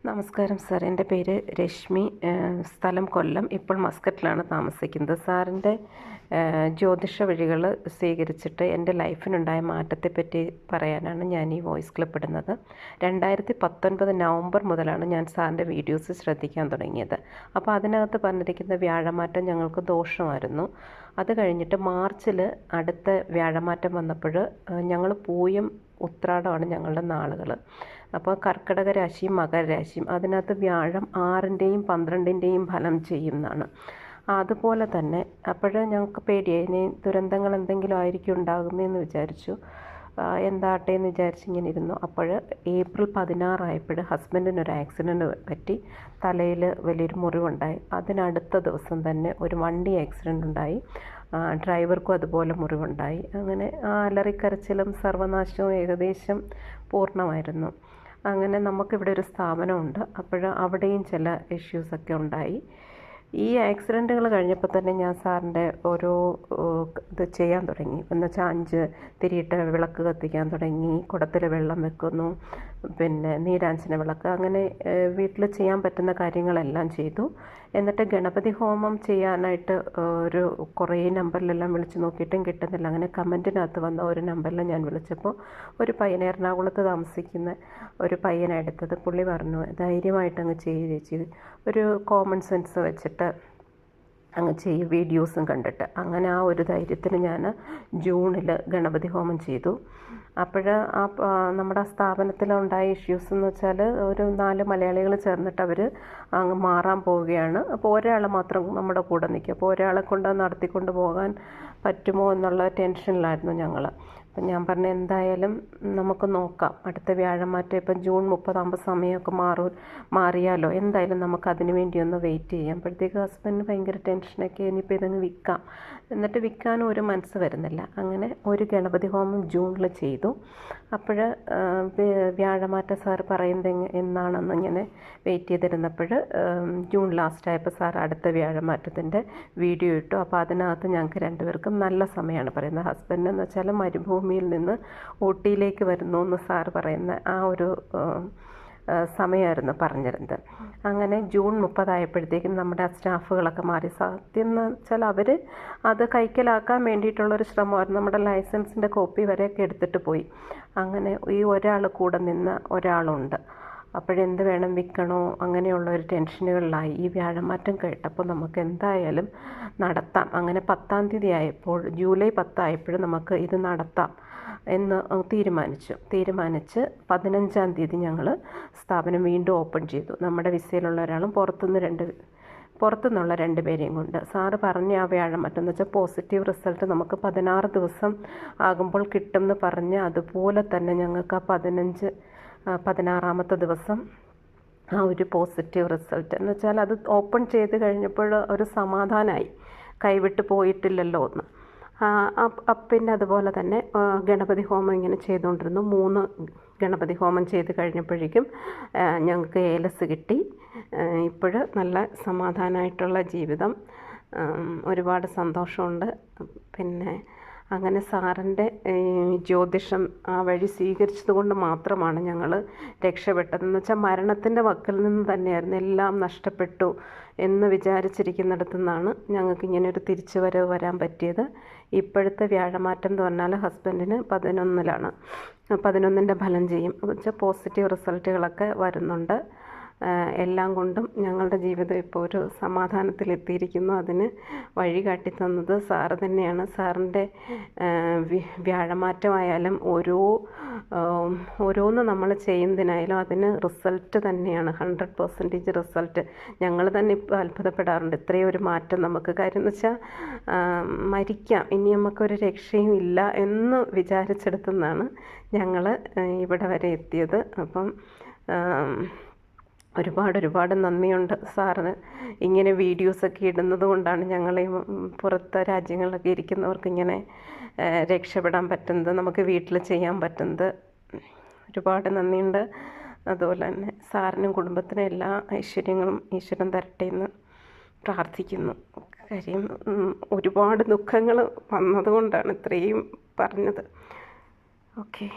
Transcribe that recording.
നമസ്കാരം സാർ, എൻ്റെ പേര് രശ്മി, സ്ഥലം കൊല്ലം, ഇപ്പോൾ മസ്കറ്റിലാണ് താമസിക്കുന്നത്. സാറിൻ്റെ ജ്യോതിഷ വഴികൾ സ്വീകരിച്ചിട്ട് എൻ്റെ ലൈഫിനുണ്ടായ മാറ്റത്തെപ്പറ്റി പറയാനാണ് ഞാൻ ഈ വോയിസ് ക്ലിപ്പ് ഇടുന്നത്. 2019 നവംബർ മുതലാണ് ഞാൻ സാറിൻ്റെ വീഡിയോസ് ശ്രദ്ധിക്കാൻ തുടങ്ങിയത്. അപ്പോൾ അതിനകത്ത് പറഞ്ഞിരിക്കുന്ന വ്യാഴമാറ്റം ഞങ്ങൾക്ക് ദോഷമായിരുന്നു. അത് കഴിഞ്ഞിട്ട് മാർച്ചിൽ അടുത്ത വ്യാഴമാറ്റം വന്നപ്പോൾ ഞങ്ങൾ പൂയം ഉത്രാടമാണ് ഞങ്ങളുടെ നാളുകൾ. അപ്പോൾ കർക്കിടക രാശിയും മകരരാശിയും അതിനകത്ത് വ്യാഴം 6-ൻ്റെയും 12-ൻ്റെയും ഫലം ചെയ്യുന്നതാണ്. അതുപോലെ തന്നെ അപ്പോഴേ ഞങ്ങൾക്ക് പേടിയായി, ഇനി ദുരന്തങ്ങൾ എന്തെങ്കിലും ആയിരിക്കും ഉണ്ടാകുന്നതെന്ന് വിചാരിച്ചു. എന്താട്ടെ എന്ന് വിചാരിച്ചിങ്ങനെ ഇരുന്നു. അപ്പോൾ ഏപ്രിൽ 16 ആയപ്പോൾ ഹസ്ബൻഡിനൊരു ആക്സിഡൻറ്റ് പറ്റി, തലയിൽ വലിയൊരു മുറിവുണ്ടായി. അതിനടുത്ത ദിവസം തന്നെ ഒരു വണ്ടി ആക്സിഡൻ്റ് ഉണ്ടായി, ഡ്രൈവർക്കും അതുപോലെ മുറിവുണ്ടായി. അങ്ങനെ അലറിക്കരച്ചിലും സർവനാശവും ഏകദേശം പൂർണ്ണമായിരുന്നു. അങ്ങനെ നമുക്കിവിടെ ഒരു സ്ഥാപനമുണ്ട്, അപ്പോൾ അവിടെയും ചില ഇഷ്യൂസൊക്കെ ഉണ്ടായി. ഈ ആക്സിഡൻറ്റുകൾ കഴിഞ്ഞപ്പോൾ തന്നെ ഞാൻ സാറിൻ്റെ ഓരോ ഇത് ചെയ്യാൻ തുടങ്ങി. എന്നുവെച്ചാൽ 5 തിരിയിട്ട വിളക്ക് കത്തിക്കാൻ തുടങ്ങി, കുടത്തിൽ വെള്ളം വെക്കുന്നു, പിന്നെ നീരാഞ്ജന വിളക്ക്, അങ്ങനെ വീട്ടിൽ ചെയ്യാൻ പറ്റുന്ന കാര്യങ്ങളെല്ലാം ചെയ്തു. എന്നിട്ട് ഗണപതി ഹോമം ചെയ്യാനായിട്ട് കുറേ നമ്പറിലെല്ലാം വിളിച്ച് നോക്കിയിട്ടും കിട്ടുന്നില്ല. അങ്ങനെ കമൻറ്റിനകത്ത് വന്ന ഒരു നമ്പറിൽ ഞാൻ വിളിച്ചപ്പോൾ ഒരു പയ്യൻ, എറണാകുളത്ത് താമസിക്കുന്ന ഒരു പയ്യനെടുത്തത്. പുള്ളി പറഞ്ഞു, ധൈര്യമായിട്ട് അങ്ങ് ചെയ്ത് ചേച്ചി, ഒരു കോമൺ സെൻസ് വെച്ചിട്ട് അങ്ങ് ചെയ്യും, വീഡിയോസും കണ്ടിട്ട്. അങ്ങനെ ആ ഒരു ധൈര്യത്തിന് ഞാൻ ജൂണിൽ ഗണപതി ഹോമം ചെയ്തു. അപ്പോൾ നമ്മുടെ സ്ഥാപനത്തിലുണ്ടായ ഇഷ്യൂസ് എന്ന് വെച്ചാൽ ഒരു 4 മലയാളികൾ ചേർന്നിട്ട് അവർ അങ്ങ് മാറാൻ പോവുകയാണ്. അപ്പോൾ ഒരാൾ മാത്രം നമ്മുടെ കൂടെ നിൽക്കും. അപ്പോൾ ഒരാളെ കൊണ്ട് നടത്തിക്കൊണ്ട് പോകാൻ പറ്റുമോ എന്നുള്ള ടെൻഷനിലായിരുന്നു ഞങ്ങൾ. അപ്പം ഞാൻ പറഞ്ഞു, എന്തായാലും നമുക്ക് നോക്കാം, അടുത്ത വ്യാഴമാറ്റം ഇപ്പം ജൂൺ 30 ആകുമ്പോൾ സമയമൊക്കെ മാറിയാലോ, എന്തായാലും നമുക്ക് അതിന് വേണ്ടി ഒന്ന് വെയിറ്റ് ചെയ്യാം. അപ്പോഴത്തേക്ക് ഹസ്ബൻഡിന് ഭയങ്കര ടെൻഷനൊക്കെ, ഇനിയിപ്പോൾ ഇതങ്ങ് വിൽക്കാം. എന്നിട്ട് വിൽക്കാനും ഒരു മനസ്സ് വരുന്നില്ല. അങ്ങനെ ഒരു ഗണപതി ഹോമം ജൂണിൽ ചെയ്തു. അപ്പോൾ വ്യാഴമാറ്റം സാർ പറയുന്നത് എന്നാണെന്ന് ഇങ്ങനെ വെയിറ്റ് ചെയ്തിരുന്നപ്പോൾ ജൂൺ ലാസ്റ്റ് ആയപ്പോൾ സാർ അടുത്ത വ്യാഴമാറ്റത്തിൻ്റെ വീഡിയോ ഇട്ടു. അപ്പോൾ അതിനകത്ത് ഞങ്ങൾക്ക് രണ്ടുപേർക്കും നല്ല സമയമാണ് പറയുന്നത്. ഹസ്ബൻഡെന്ന് വെച്ചാൽ മരുഭൂമിയിൽ നിന്ന് ഊട്ടിയിലേക്ക് വരുന്നു എന്ന് സാർ പറയുന്ന ആ ഒരു സമയമായിരുന്നു പറഞ്ഞിരുന്നത്. അങ്ങനെ ജൂൺ 30 ആയപ്പോഴത്തേക്കും നമ്മുടെ സ്റ്റാഫുകളൊക്കെ മാറി. സത്യം എന്ന് വെച്ചാൽ അവർ അത് കൈക്കലാക്കാൻ വേണ്ടിയിട്ടുള്ളൊരു ശ്രമമായിരുന്നു. നമ്മുടെ ലൈസൻസിൻ്റെ കോപ്പി വരെയൊക്കെ എടുത്തിട്ട് പോയി. അങ്ങനെ ഈ ഒരാൾ കൂടെ നിന്ന ഒരാളുണ്ട്. അപ്പോഴെന്ത് വേണം, വിൽക്കണോ, അങ്ങനെയുള്ള ഒരു ടെൻഷനുകളിലായി. ഈ വ്യാഴമാറ്റം കേട്ടപ്പോൾ നമുക്ക് എന്തായാലും നടത്താം. അങ്ങനെ 10-ാം തീയതി ആയപ്പോൾ, ജൂലൈ 10 ആയപ്പോൾ നമുക്ക് ഇത് നടത്താം എന്ന് തീരുമാനിച്ച് 15-ാം തീയതി ഞങ്ങൾ സ്ഥാപനം വീണ്ടും ഓപ്പൺ ചെയ്തു. നമ്മുടെ വിസയിലുള്ള ഒരാളും പുറത്തുനിന്നുള്ള 2 പേരെയും കൊണ്ട്. സാറ് പറഞ്ഞ ആ വ്യാഴമാറ്റം എന്ന് വെച്ചാൽ പോസിറ്റീവ് റിസൾട്ട് നമുക്ക് 16 ദിവസം ആകുമ്പോൾ കിട്ടും എന്ന് പറഞ്ഞ്, അതുപോലെ തന്നെ ഞങ്ങൾക്ക് ആ 16-ാമത്തെ ദിവസം ആ ഒരു പോസിറ്റീവ് റിസൾട്ട് എന്ന് വെച്ചാൽ അത് ഓപ്പൺ ചെയ്ത് കഴിഞ്ഞപ്പോൾ ഒരു സമാധാനമായി, കൈവിട്ട് പോയിട്ടില്ലല്ലോ എന്ന്. പിന്നെ അതുപോലെ തന്നെ ഗണപതി ഹോമം ഇങ്ങനെ ചെയ്തുകൊണ്ടിരുന്നു. 3 ഗണപതി ഹോമം ചെയ്ത് കഴിഞ്ഞപ്പോഴേക്കും ഞങ്ങൾക്ക് ഏലസ് കിട്ടി. ഇപ്പോൾ നല്ല സമാധാനമായിട്ടുള്ള ജീവിതം, ഒരുപാട് സന്തോഷമുണ്ട്. പിന്നെ അങ്ങനെ സാറിൻ്റെ ജ്യോതിഷം ആ വഴി സ്വീകരിച്ചത് കൊണ്ട് മാത്രമാണ് ഞങ്ങൾ രക്ഷപ്പെട്ടതെന്ന് വെച്ചാൽ മരണത്തിൻ്റെ വക്കിൽ നിന്ന് തന്നെയായിരുന്നു. എല്ലാം നഷ്ടപ്പെട്ടു എന്ന് വിചാരിച്ചിരിക്കുന്നിടത്തു നിന്നാണ് ഞങ്ങൾക്ക് ഇങ്ങനെ ഒരു തിരിച്ചുവരവ് വരാൻ പറ്റിയത്. ഇപ്പോഴത്തെ വ്യാഴമാറ്റം എന്ന് പറഞ്ഞാൽ ഹസ്ബൻഡിന് 11-ലാണ്, 11-ൻ്റെ ഫലം ചെയ്യും. എന്ന് വെച്ചാൽ പോസിറ്റീവ് റിസൾട്ടുകളൊക്കെ വരുന്നുണ്ട്. എല്ലാം കൊണ്ടും ഞങ്ങളുടെ ജീവിതം ഇപ്പോൾ ഒരു സമാധാനത്തിലെത്തിയിരിക്കുന്നു. അതിന് വഴി കാട്ടിത്തന്നത് സാറ് തന്നെയാണ്. സാറിൻ്റെ വ്യാഴമാറ്റമായാലും ഓരോന്ന് നമ്മൾ ചെയ്യുന്നതിനായാലും അതിന് റിസൾട്ട് തന്നെയാണ്, 100% റിസൾട്ട്. ഞങ്ങൾ തന്നെ ഇപ്പോൾ അത്ഭുതപ്പെടാറുണ്ട്, ഇത്രയും ഒരു മാറ്റം നമുക്ക്. കാര്യം എന്ന് വെച്ചാൽ മരിക്കാം, ഇനി നമുക്കൊരു രക്ഷയും ഇല്ല എന്ന് വിചാരിച്ചെടുത്തുനിന്നാണ് ഞങ്ങൾ ഇവിടെ വരെ എത്തിയത്. അപ്പം ഒരുപാട് നന്ദിയുണ്ട് സാറിന്. ഇങ്ങനെ വീഡിയോസൊക്കെ ഇടുന്നത് കൊണ്ടാണ് ഞങ്ങൾ ഈ പുറത്തെ രാജ്യങ്ങളിലൊക്കെ ഇരിക്കുന്നവർക്ക് ഇങ്ങനെ രക്ഷപ്പെടാൻ പറ്റുന്നത്, നമുക്ക് വീട്ടിൽ ചെയ്യാൻ പറ്റുന്നത്. ഒരുപാട് നന്ദിയുണ്ട്. അതുപോലെ തന്നെ സാറിനും കുടുംബത്തിനും എല്ലാ ഐശ്വര്യങ്ങളും ഈശ്വരൻ തരട്ടെ എന്ന് പ്രാർത്ഥിക്കുന്നു. കാര്യം ഒരുപാട് ദുഃഖങ്ങൾ വന്നതുകൊണ്ടാണ് ഇത്രയും പറഞ്ഞത്. ഓക്കെ.